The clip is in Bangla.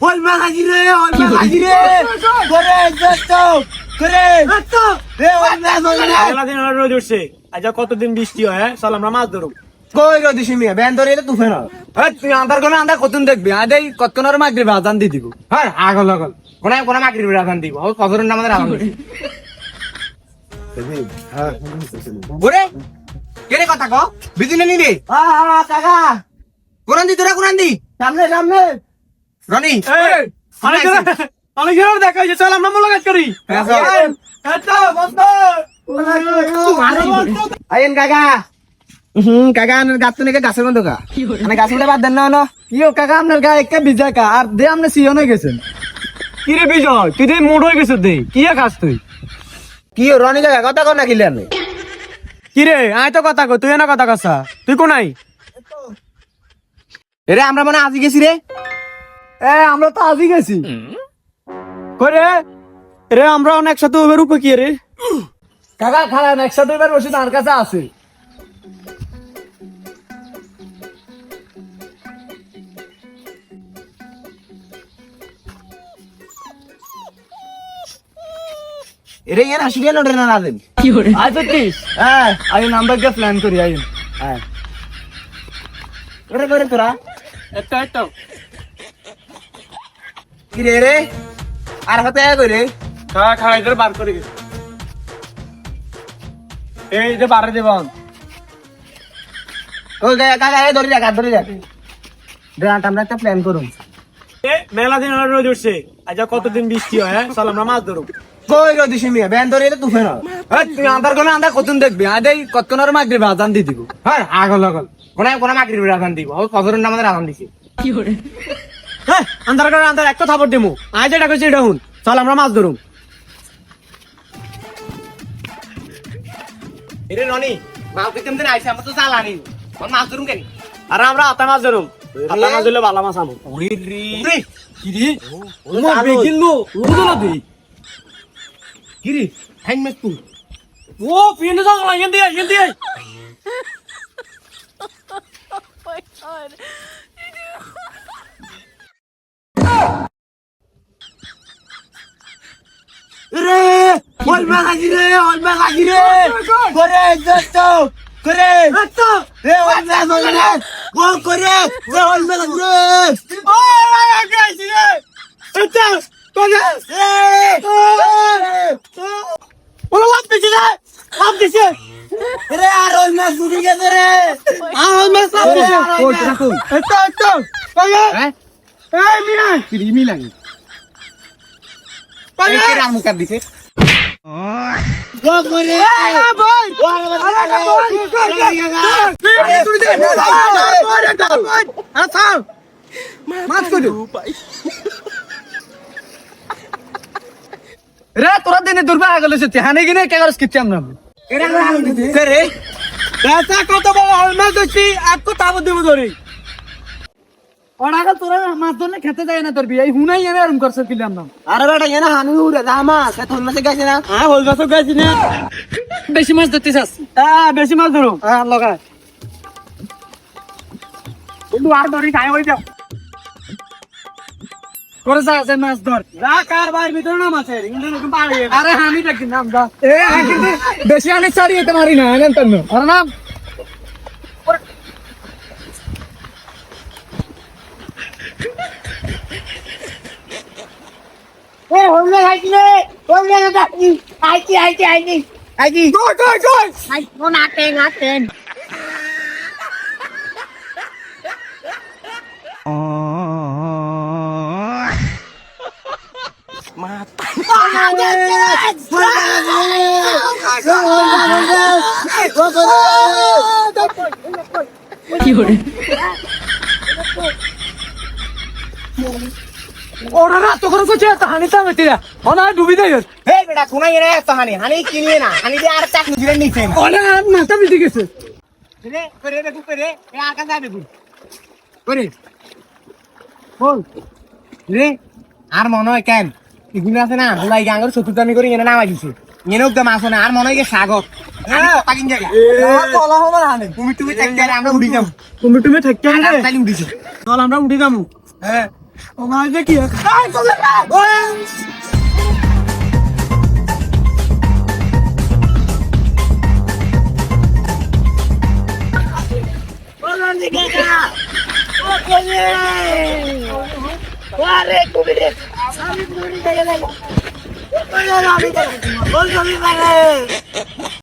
ওই মাগাজি রে করে তো করে তো রে ওই মেলা দিন হলো রোদ উঠছে। আজ কতদিন বৃষ্টি হয়, হ্যাঁ? চল আমরা মাছ ধরো। কই রো দিছি মিয়া ব্যান ধরে এলে তুফে না তুই আন্ধার কোন আন্ধার কতন দেখবি আদেই কতনার মাগরি বাজান দি দিব হ্যাঁ আগল আগল কোন মাগরির রাখান দিব ও কবরের নাম আমাদের রাখান দিব। ওরে কেরে কথা কও বিদিনে নি রে কাকা কোরআন দি তোরা কোরআন দি সামনে সামনে রনি অনেক জোর দেখা হয়েছে, চল আমরা মোলাকাত করি। আইন কাকা কাকা আপনার গাছ তো নাকি গাছের মতো কা মানে গাছের মধ্যে বাদ দেন না ইয়ো কাকা আপনার গা একটা ভিজা কা আর দে আপনি সিও হয়ে গেছেন কি রে বিজয়, তুই তো মোট হয়ে গেছিস দে, কি খাস তুই? কি রনি কাকা কথা কর না কিলে আপনি কি রে আয় তো কথা কো, তুই না কথা কসা, তুই কোনাই? এরে আমরা মানে আজি গেছি রে আমরা তো আজই গেছি করে রে, আমরা অনেক সাথে ওদের উপরে কি রে কাকা খারাপ একসাথে এবার বসে তার কাছে আছে এরে ইয়ার হাসি গেল রে না দেন আয় তো কি হ্যাঁ আইন আমরা গিয়ে প্ল্যান করি আইন। হ্যাঁ ওরে করে তোরা একটা একটা কি রে রে আর হাতে আয় করে খাওয়া খাওয়া ইধর বার করে গেছে, এই যে বারে দেবন ওই কাকা এই ধরে রাখ ধরে রাখ ড্রান্ট আমরা একটা প্ল্যান করুন মেলা দিন হলো রোদ উঠছে। আজ কতদিন বৃষ্টি হয়, হ্যাঁ? চল আমরা মাছ ধরো। কই রো দিছি মিয়া ব্যান ধরে এলে তুফে না তুই আন্ধার কোন আন্ধার কতন দেখবি আদেই কতনার মাগরি বাজান দি দিব হ্যাঁ আগল আগল কোন মাগরির রাখান দিব ও কবরের নাম আমাদের রাখান দিছে। হ্যাঁ আন্ধার করে আন্ধার একটা থাপড় দিমু, আয় যেটা কইছি এটা হুন, চল আমরা মাছ ধরুম। এরে রনি মাছ দিতে দিন আইছে আমরা তো জ্বালানি মাছ ধরুন কেন আর আমরা আতা মাছ ধরুম, আতা মাছ ধরলে ভালো মাছ আমু। ওরে কি রে ও বেগিন নো রোদলা দে কি রে হ্যাং মাছ তুই ও পিনে যাও না এখান দিয়ে রে ওই মাগাজি রে করে তো করে তো রে ওই মাগাজি রে ও করে রে ওই মাগাজি রে ও গাইছি রে এটা কোন ওলা লাভ দিছে রে আর ওই মাছ দুটি গেছে রে আর মাছ লাভ দিছে ওই রাখো এটা কই হ্যাঁ এই মিয়া কি মিলানি কই এই রাম মুখ দিছে ও করে ভাই মাছ কই রে তোরা দিনে দুর্বা গেল সে হানে গিনে কে করছ কিচ্ছাম না এরা রাম দিছে রে রাস্তা কত বড় অলমাস হইছি এক কথা দিব ধরি ওনাকে তোরা মাছ ধরলে খেতে যায় না তোর বিয়ে হুনাই আমি আরম করছ কিলাম না আরে বেটা এনা হানি উড়ে দামা সে তোর মাছে গেছে না হ্যাঁ হল গাছ গাইছি না বেশি মাছ ধরতে চাস হ্যাঁ বেশি মাছ ধরো হ্যাঁ লগা বন্ধু আর ধরি খাই হই যাও করে যা আছে মাছ ধর যা কার বাইর ভিতর নাম আছে আরে আমি দেখি নাম যা এ বেশি আনে ছাড়িয়ে তো মারি না আনেন তো আরে নাম এ হইলে আইছিলে হইলে আইছি কই আই নো নাটেন ওরা না তখন কইছে হানি তা মেটিরা ওনা ডুবি দেয় হে বেটা কোনাই রে তো হানি কিনিয়ে না হানি দিয়ে আর চাকরি দিলে নিছেন ওনা মাথা বিধি গেছে রে করে দেখু করে এ আর কাছে দেখু করে বল রে আর মনে হয় কেন এগুলো আছে না লাই গাঙ্গর চতুর্দামি করে এনে নামা দিছে এনে একদম আছে না আর মনে হয় সাগর পাকিন জায়গা বলা হবে হানি তুমি থাকতে আমরা উড়ি যাবো তুমি থাকতে তাইলে উড়িছে চল আমরা উঠে যাবো হ্যাঁ ও মা যে কি